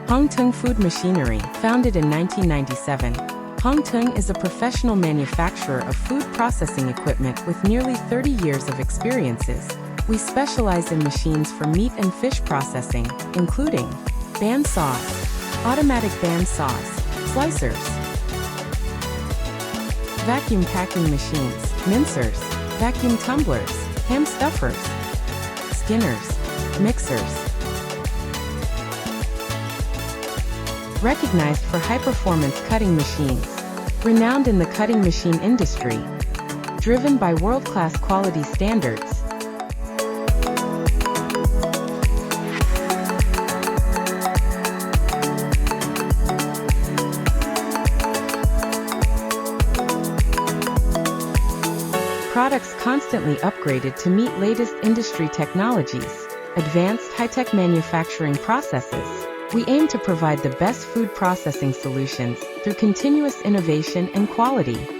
Taichung Food Machinery, founded in 1997. Taichung is a professional manufacturer of food processing equipment with nearly 30 years of experiences. We specialize in machines for meat and fish processing, including bandsaws, automatic bandsaws, slicers, vacuum packing machines, mincers, vacuum tumblers, ham stuffers, skinners, mixers. Recognized for high-performance cutting machines. Renowned in the cutting machine industry. Driven by world-class quality standards. Products constantly upgraded to meet latest industry technologies. Advanced high-tech manufacturing processes. We aim to provide the best food processing solutions through continuous innovation and quality.